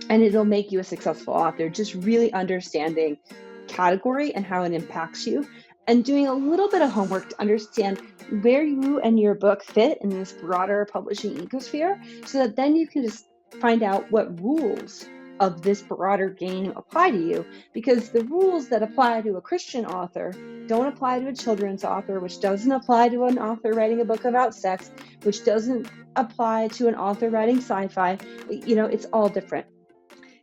and it'll make you a successful author. Just really understanding category and how it impacts you, and doing a little bit of homework to understand where you and your book fit in this broader publishing ecosphere, so that then you can just find out what rules of this broader game apply to you, because the rules that apply to a Christian author don't apply to a children's author, which doesn't apply to an author writing a book about sex, which doesn't apply to an author writing sci-fi. It's all different.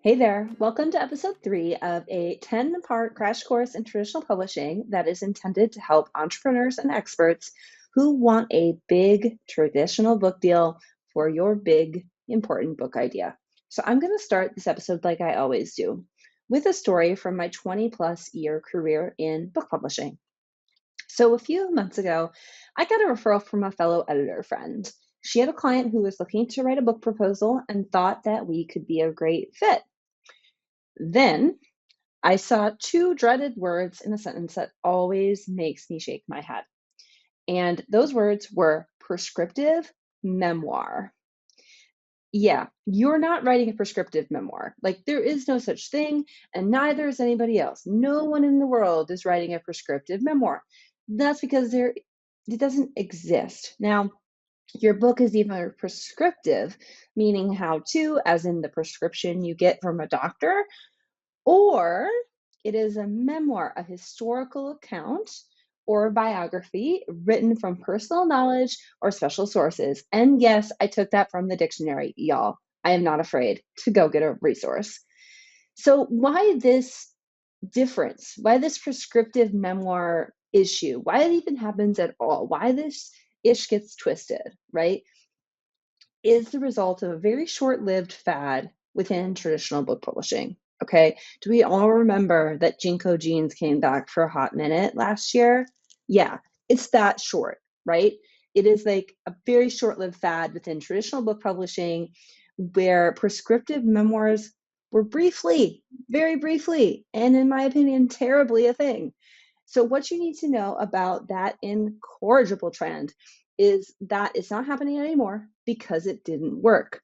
Hey there, welcome to episode 3 of a 10-part crash course in traditional publishing that is intended to help entrepreneurs and experts who want a big traditional book deal for your big, important book idea. So I'm going to start this episode like I always do, with a story from my 20-plus year career in book publishing. So a few months ago, I got a referral from a fellow editor friend. She had a client who was looking to write a book proposal and thought that we could be a great fit. Then I saw 2 dreaded words in a sentence that always makes me shake my head. And those words were prescriptive memoir. Yeah, you're not writing a prescriptive memoir. Like, there is no such thing, and neither is anybody else. No one in the world is writing a prescriptive memoir. That's because it doesn't exist. Now, your book is either prescriptive, meaning how to, as in the prescription you get from a doctor, or it is a memoir, a historical account or biography written from personal knowledge or special sources. And yes, I took that from the dictionary, y'all. I am not afraid to go get a resource. So why this difference? Why this prescriptive memoir issue? Why it even happens at all? Why this ish gets twisted, right? Is the result of a very short-lived fad within traditional book publishing. Okay, do we all remember that Jinko jeans came back for a hot minute last year? Yeah, it's that short, right? It is like a very short-lived fad within traditional book publishing, where prescriptive memoirs were briefly, very briefly, and in my opinion, terribly a thing. So what you need to know about that incorrigible trend is that it's not happening anymore because it didn't work.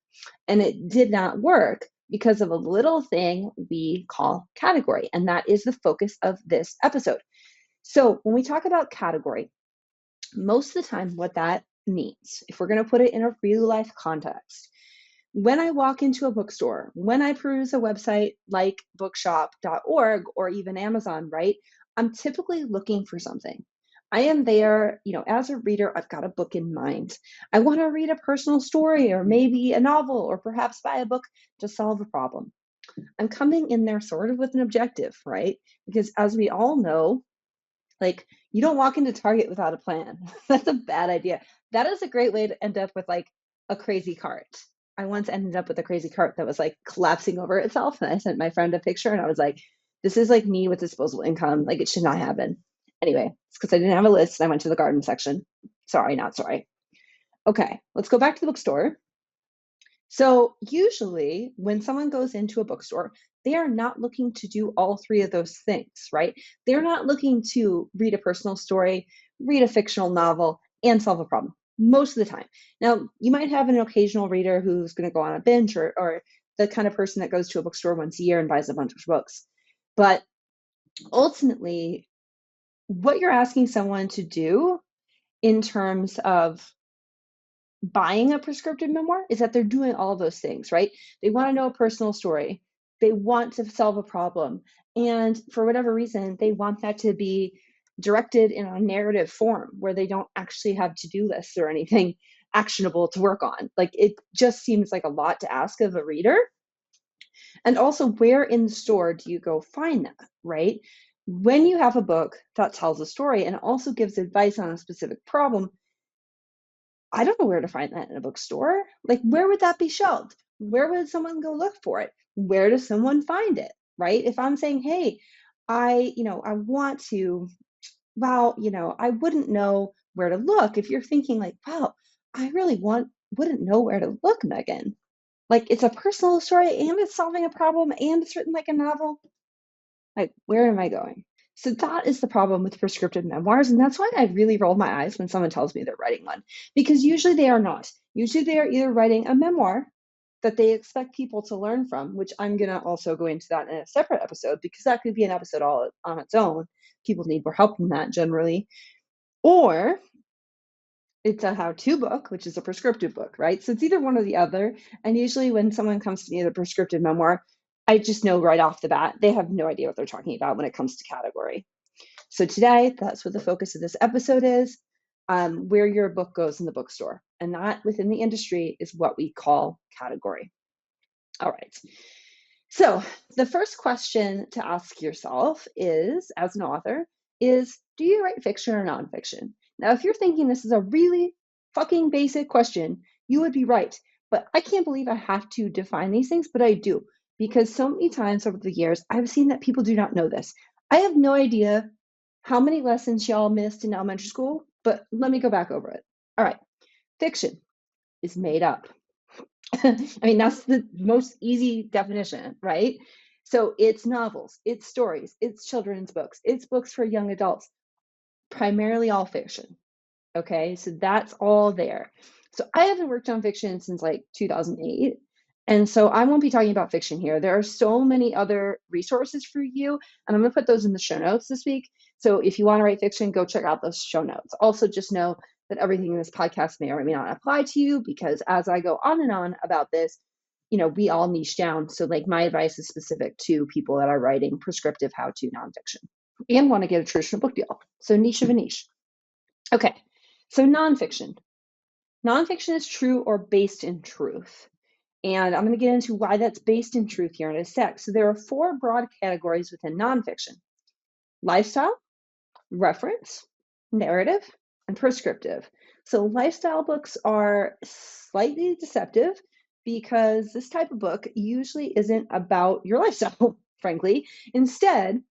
And it did not work because of a little thing we call category. And that is the focus of this episode. So when we talk about category, most of the time what that means, if we're going to put it in a real life context, when I walk into a bookstore, when I peruse a website like bookshop.org or even Amazon, right, I'm typically looking for something. I am there, as a reader, I've got a book in mind. I want to read a personal story or maybe a novel or perhaps buy a book to solve a problem. I'm coming in there sort of with an objective, right? Because as we all know, like, you don't walk into Target without a plan. That's a bad idea. That is a great way to end up with like a crazy cart. I once ended up with a crazy cart that was like collapsing over itself. And I sent my friend a picture and I was like, this is like me with disposable income. Like, it should not happen. Anyway, it's because I didn't have a list and I went to the garden section. Sorry, not sorry. Okay, let's go back to the bookstore. So usually when someone goes into a bookstore, they are not looking to do all 3 of those things, right? They're not looking to read a personal story, read a fictional novel, and solve a problem most of the time. Now, you might have an occasional reader who's going to go on a binge, or the kind of person that goes to a bookstore once a year and buys a bunch of books. But ultimately, what you're asking someone to do in terms of buying a prescriptive memoir is that they're doing all of those things, right? They want to know a personal story. They want to solve a problem. And for whatever reason, they want that to be directed in a narrative form where they don't actually have to-do lists or anything actionable to work on. Like, it just seems like a lot to ask of a reader. And also, where in the store do you go find that, right? When you have a book that tells a story and also gives advice on a specific problem, I don't know where to find that in a bookstore. Like, where would that be shelved? Where would someone go look for it? Where does someone find it, right? If I'm saying, hey, I want to, well, I wouldn't know where to look. If you're thinking like, wow, I really wouldn't know where to look, Megan. Like, it's a personal story and it's solving a problem and it's written like a novel. Like, where am I going? So that is the problem with prescriptive memoirs. And that's why I really roll my eyes when someone tells me they're writing one, because usually they are not. Usually they are either writing a memoir that they expect people to learn from, which I'm going to also go into that in a separate episode because that could be an episode all on its own. People need more help than that generally. Or it's a how-to book, which is a prescriptive book, right? So it's either one or the other. And usually when someone comes to me with a prescriptive memoir, I just know right off the bat, they have no idea what they're talking about when it comes to category. So today, that's what the focus of this episode is, where your book goes in the bookstore. And that within the industry is what we call category. All right. So the first question to ask yourself is, as an author, is do you write fiction or nonfiction? Now, if you're thinking this is a really fucking basic question, you would be right. But I can't believe I have to define these things, but I do. Because so many times over the years, I've seen that people do not know this. I have no idea how many lessons y'all missed in elementary school, but let me go back over it. All right. Fiction is made up. I mean, that's the most easy definition, right? So it's novels, it's stories, it's children's books, it's books for young adults, primarily all fiction. Okay, so that's all there. So I haven't worked on fiction since like 2008. And so I won't be talking about fiction here. There are so many other resources for you, and I'm going to put those in the show notes this week. So if you want to write fiction, go check out those show notes. Also, just know that everything in this podcast may or may not apply to you because as I go on and on about this, we all niche down. So like my advice is specific to people that are writing prescriptive how-to nonfiction and want to get a traditional book deal. So niche of a niche. Okay, so nonfiction. Nonfiction is true or based in truth. And I'm going to get into why that's based in truth here in a sec. So there are 4 broad categories within nonfiction: lifestyle, reference, narrative, and prescriptive. So lifestyle books are slightly deceptive because this type of book usually isn't about your lifestyle, frankly. Instead,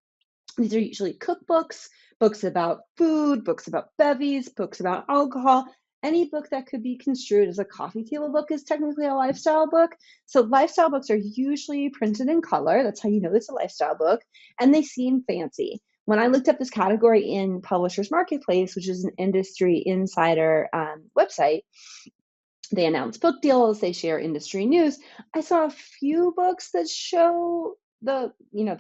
these are usually cookbooks, books about food, books about bevies, books about alcohol. Any book that could be construed as a coffee table book is technically a lifestyle book. So lifestyle books are usually printed in color. That's how you know it's a lifestyle book. And they seem fancy. When I looked up this category in Publishers Marketplace, which is an industry insider website, they announce book deals, they share industry news. I saw a few books that show the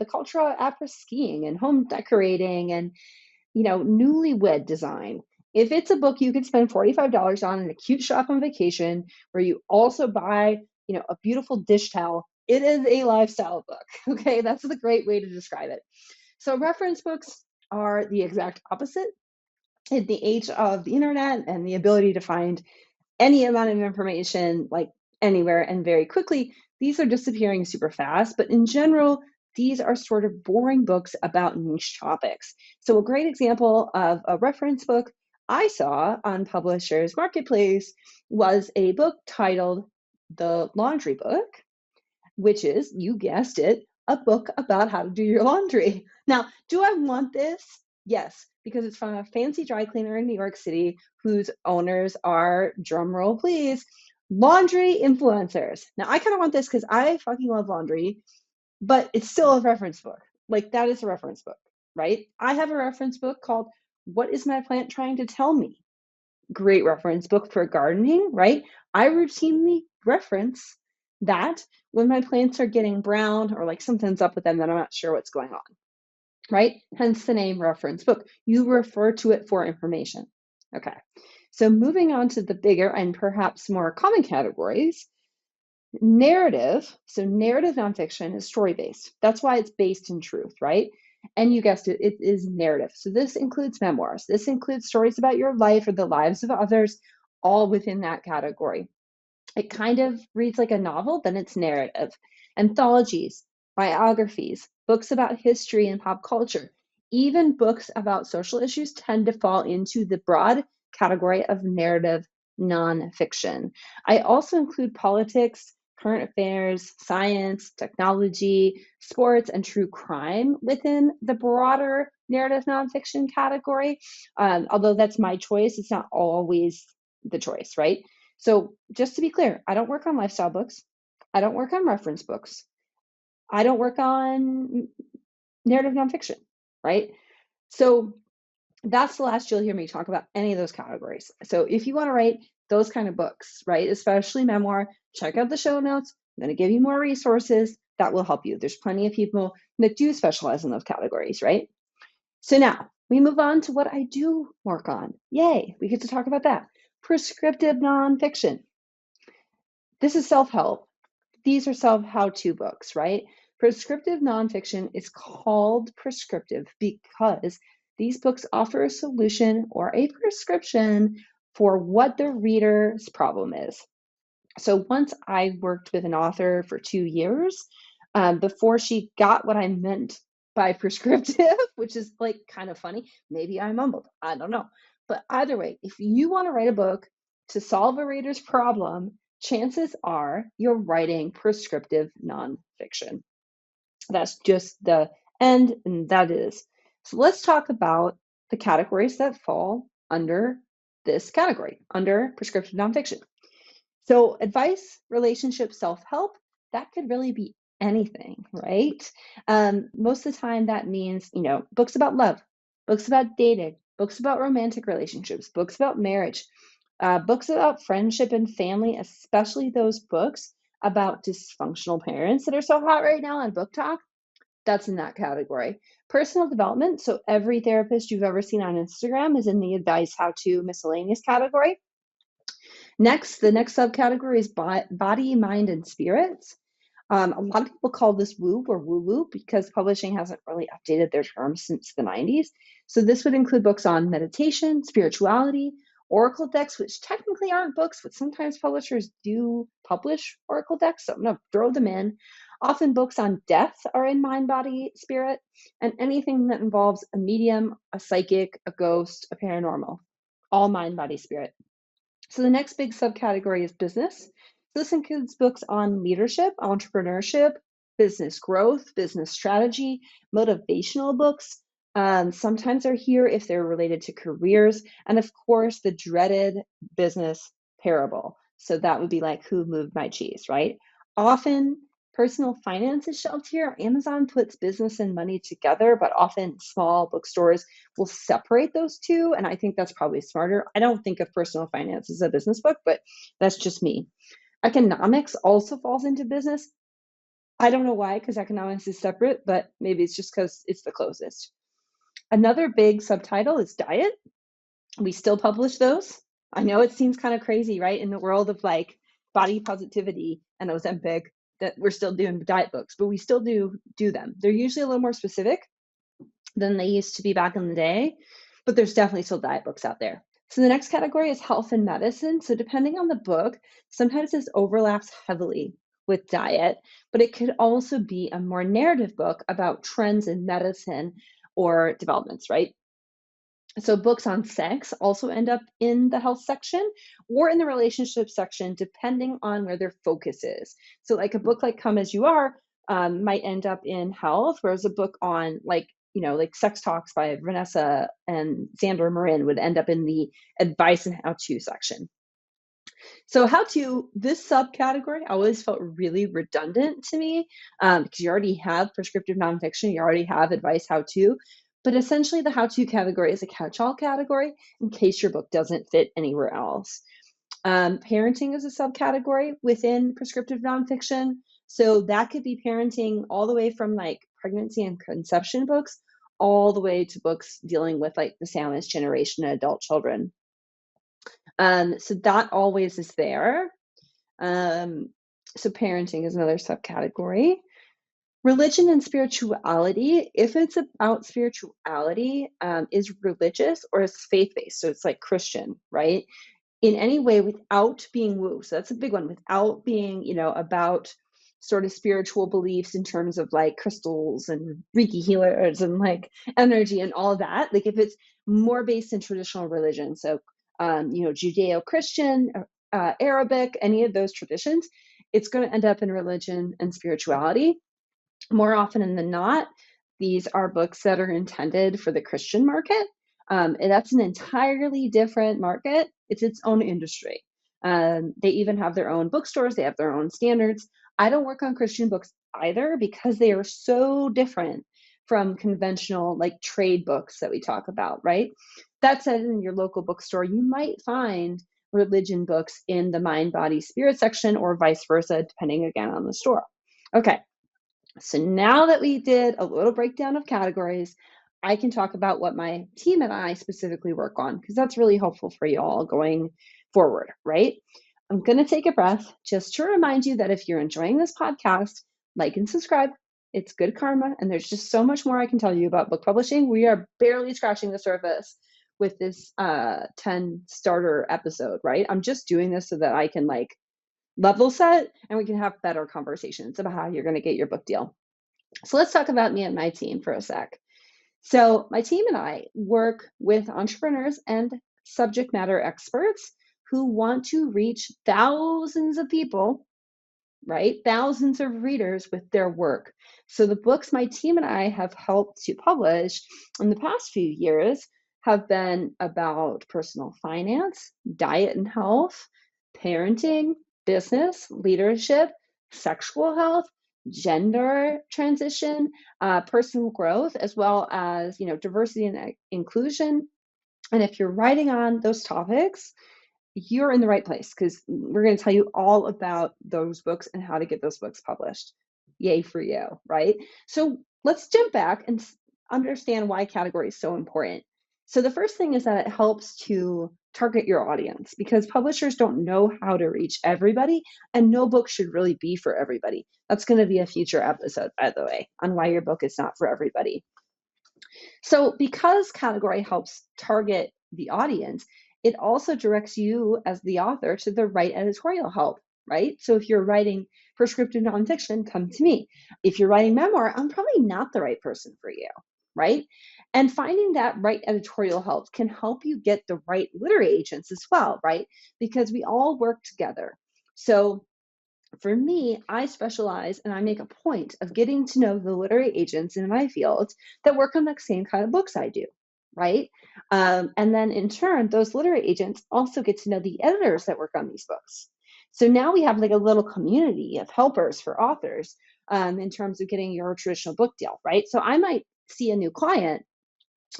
cultural après skiing and home decorating and newlywed design. If it's a book you could spend $45 on in a cute shop on vacation where you also buy a beautiful dish towel, it is a lifestyle book. Okay, that's the great way to describe it. So reference books are the exact opposite. In the age of the internet and the ability to find any amount of information like anywhere and very quickly, these are disappearing super fast. But in general, these are sort of boring books about niche topics. So a great example of a reference book I saw on Publishers Marketplace was a book titled The Laundry Book, which is, you guessed it, a book about how to do your laundry. Now, do I want this? Yes, because it's from a fancy dry cleaner in New York City whose owners are, drumroll please, laundry influencers. Now, I kind of want this because I fucking love laundry, but it's still a reference book. Like, that is a reference book, right? I have a reference book called What is My Plant Trying to Tell Me? Great reference book for gardening, right? I routinely reference that when my plants are getting brown or like something's up with them that I'm not sure what's going on, right? Hence the name reference book. You refer to it for information. Okay, so moving on to the bigger and perhaps more common categories. Narrative. So narrative nonfiction is story-based. That's why it's based in truth, right? And you guessed it, it is narrative. So this includes memoirs. This includes stories about your life or the lives of others, all within that category. It kind of reads like a novel, then it's narrative. Anthologies, biographies, books about history and pop culture, even books about social issues tend to fall into the broad category of narrative nonfiction. I also include politics, current affairs, science, technology, sports, and true crime within the broader narrative nonfiction category. Although that's my choice, it's not always the choice, right? So just to be clear, I don't work on lifestyle books. I don't work on reference books. I don't work on narrative nonfiction, right? So that's the last you'll hear me talk about any of those categories. So if you want to write those kind of books, right, especially memoir, check out the show notes, I'm going to give you more resources that will help you. There's plenty of people that do specialize in those categories, right? So now we move on to what I do work on. Yay, we get to talk about that. Prescriptive nonfiction. This is self-help. These are self-how-to books, right? Prescriptive nonfiction is called prescriptive because these books offer a solution or a prescription for what the reader's problem is. So once I worked with an author for 2 years before she got what I meant by prescriptive, which is like kind of funny. Maybe I mumbled, I don't know. But either way, if you want to write a book to solve a reader's problem, chances are you're writing prescriptive nonfiction. That's just the end, and that is. So let's talk about the categories that fall under this category, under prescriptive nonfiction. So advice, relationship, self-help, that could really be anything, right? Most of the time that means, books about love, books about dating, books about romantic relationships, books about marriage, books about friendship and family, especially those books about dysfunctional parents that are so hot right now on Book Talk. That's in that category. Personal development. So every therapist you've ever seen on Instagram is in the advice, how-to, miscellaneous category. Next, the next subcategory is body, mind, and spirits. A lot of people call this woo or woo-woo because publishing hasn't really updated their terms since the 90s. So this would include books on meditation, spirituality, oracle decks, which technically aren't books, but sometimes publishers do publish oracle decks, so I'm going to throw them in. Often books on death are in mind, body, spirit, and anything that involves a medium, a psychic, a ghost, a paranormal, all mind, body, spirit. So the next big subcategory is business. So this includes books on leadership, entrepreneurship, business growth, business strategy, motivational books. Sometimes they're here if they're related to careers. And of course, the dreaded business parable. So that would be like Who Moved My Cheese, right? Often personal finance is shelved here. Amazon puts business and money together, but often small bookstores will separate those two. And I think that's probably smarter. I don't think of personal finance as a business book, but that's just me. Economics also falls into business. I don't know why, because economics is separate, but maybe it's just because it's the closest. Another big subtitle is diet. We still publish those. I know it seems kind of crazy, right? In the world of like body positivity and Ozempic, that we're still doing diet books, but we still do them. They're usually a little more specific than they used to be back in the day, but there's definitely still diet books out there. So the next category is health and medicine. So depending on the book, sometimes this overlaps heavily with diet, but it could also be a more narrative book about trends in medicine or developments, right? So books on sex also end up in the health section or in the relationship section, depending on where their focus is. So like a book like Come As You Are might end up in health, whereas a book on like Sex Talks by Vanessa and Xander Marin would end up in the advice and how-to section. So how-to, this subcategory always felt really redundant to me because you already have prescriptive nonfiction, you already have advice, how-to, but essentially the how-to category is a catch-all category in case your book doesn't fit anywhere else. Parenting is a subcategory within prescriptive nonfiction. So that could be parenting all the way from like pregnancy and conception books all the way to books dealing with like the sandwich generation and adult children. So that always is there. So parenting is another subcategory. Religion and spirituality, if it's about spirituality, is religious or is faith-based. So it's like Christian, right? In any way without being woo. So that's a big one, without being, about sort of spiritual beliefs in terms of like crystals and Reiki healers and like energy and all of that. Like if it's more based in traditional religion, so, Judeo-Christian, Arabic, any of those traditions, it's going to end up in religion and spirituality. More often than not, these are books that are intended for the Christian market. And that's an entirely different market. It's its own industry. They even have their own bookstores. They have their own standards. I don't work on Christian books either because they are so different from conventional like trade books that we talk about, right? That said, in your local bookstore, you might find religion books in the mind, body, spirit section, or vice versa, depending again on the store. Okay, so now that we did a little breakdown of categories, I can talk about what my team and I specifically work on, because that's really helpful for you all going forward, right? I'm going to take a breath just to remind you that if you're enjoying this podcast, like and subscribe. It's good karma, and there's just so much more I can tell you about book publishing. We are barely scratching the surface with this 10 starter episode, right? I'm just doing this so that I can level set and we can have better conversations about how you're going to get your book deal. So let's talk about me and my team for a sec. So my team and I work with entrepreneurs and subject matter experts who want to reach thousands of people, right? Thousands of readers with their work. So the books my team and I have helped to publish in the past few years have been about personal finance, diet and health, parenting, business, leadership, sexual health, gender transition, personal growth, as well as diversity and inclusion. And if you're writing on those topics, you're in the right place, because we're going to tell you all about those books and how to get those books published. Yay for you, right? So let's jump back and understand why category is so important. So the first thing is that it helps to target your audience, because publishers don't know how to reach everybody, and no book should really be for everybody. That's going to be a future episode, by the way, on why your book is not for everybody. So because category helps target the audience, it also directs you as the author to the right editorial help, right? So if you're writing prescriptive nonfiction, come to me. If you're writing memoir, I'm probably not the right person for you, right? And finding that right editorial help can help you get the right literary agents as well, right? Because we all work together. So for me, I specialize and I make a point of getting to know the literary agents in my field that work on the same kind of books I do, right? And then in turn, those literary agents also get to know the editors that work on these books. So now we have like a little community of helpers for authors in terms of getting your traditional book deal, right? So I might see a new client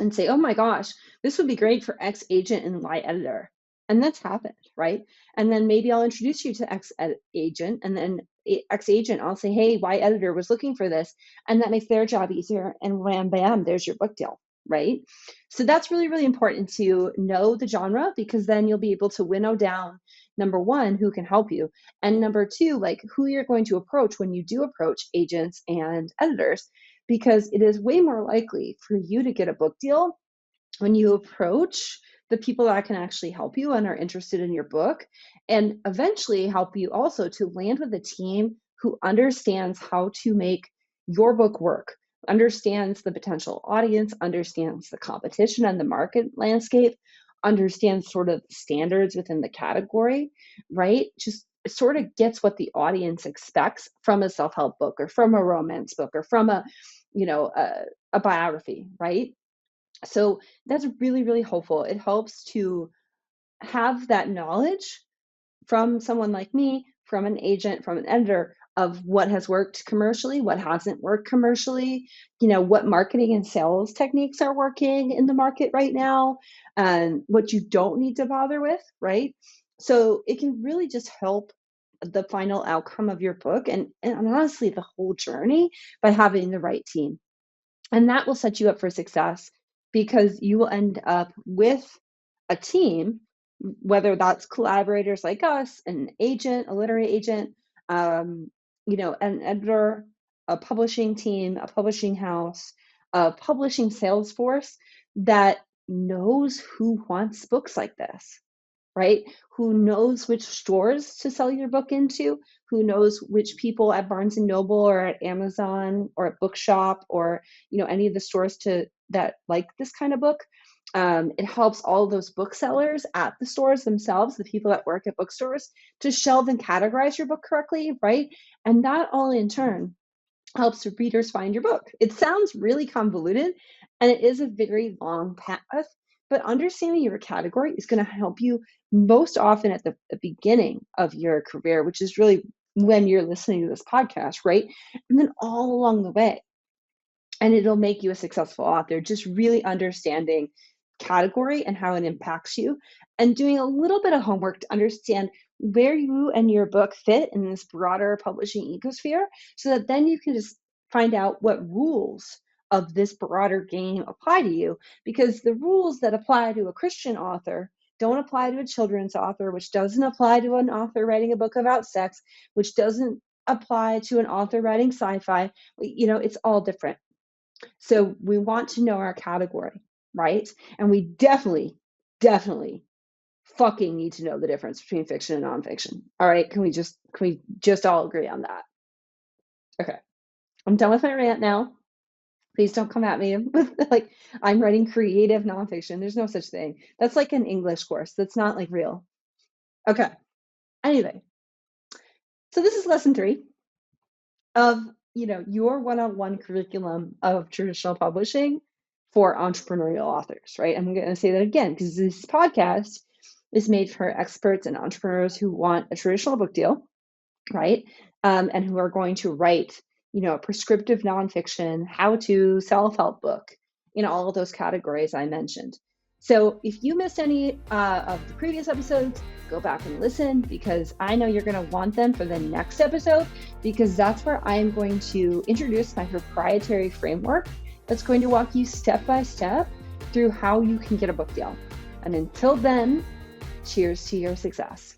and say, oh my gosh, this would be great for X agent and Y editor. And that's happened, right? And then maybe I'll introduce you to X agent, and then X agent, I'll say, hey, Y editor was looking for this. And that makes their job easier. And wham, bam, there's your book deal, right? So that's really, really important to know the genre, because then you'll be able to winnow down, number one, who can help you. And number two, like who you're going to approach when you do approach agents and editors, because it is way more likely for you to get a book deal when you approach the people that can actually help you and are interested in your book, and eventually help you also to land with a team who understands how to make your book work, understands the potential audience, understands the competition and the market landscape, understands sort of standards within the category, right? Just sort of gets what the audience expects from a self-help book or from a romance book or from a a biography, right? So that's really, really helpful. It helps to have that knowledge from someone like me, from an agent, from an editor, of what has worked commercially, what hasn't worked commercially, what marketing and sales techniques are working in the market right now, and what you don't need to bother with, right? So it can really just help the final outcome of your book, and honestly, the whole journey, by having the right team. And that will set you up for success, because you will end up with a team, whether that's collaborators like us, an agent, a literary agent, an editor, a publishing team, a publishing house, a publishing sales force that knows who wants books like this, right? Who knows which stores to sell your book into, who knows which people at Barnes and Noble or at Amazon or at Bookshop or any of the stores that like this kind of book. It helps all those booksellers at the stores themselves, the people that work at bookstores, to shelve and categorize your book correctly, right? And that all in turn helps readers find your book. It sounds really convoluted, and it is a very long path, but understanding your category is going to help you most often at the beginning of your career, which is really when you're listening to this podcast, right? And then all along the way. And it'll make you a successful author, just really understanding category and how it impacts you, and doing a little bit of homework to understand where you and your book fit in this broader publishing ecosphere, so that then you can just find out what rules of this broader game apply to you, because the rules that apply to a Christian author don't apply to a children's author, which doesn't apply to an author writing a book about sex, which doesn't apply to an author writing sci-fi. It's all different. So we want to know our category, right? And we definitely fucking need to know the difference between fiction and nonfiction. All right, can we just all agree on that? Okay, I'm done with my rant now. Please don't come at me with like I'm writing creative nonfiction. There's no such thing. That's like an English course. That's not like real. Okay. Anyway, so this is lesson 3 of your one-on-one curriculum of traditional publishing for entrepreneurial authors, right? I'm going to say that again because this podcast is made for experts and entrepreneurs who want a traditional book deal, right? And who are going to write, a prescriptive nonfiction, how-to, self-help book in all of those categories I mentioned. So if you missed any of the previous episodes, go back and listen, because I know you're going to want them for the next episode, because that's where I'm going to introduce my proprietary framework that's going to walk you step by step through how you can get a book deal. And until then, cheers to your success.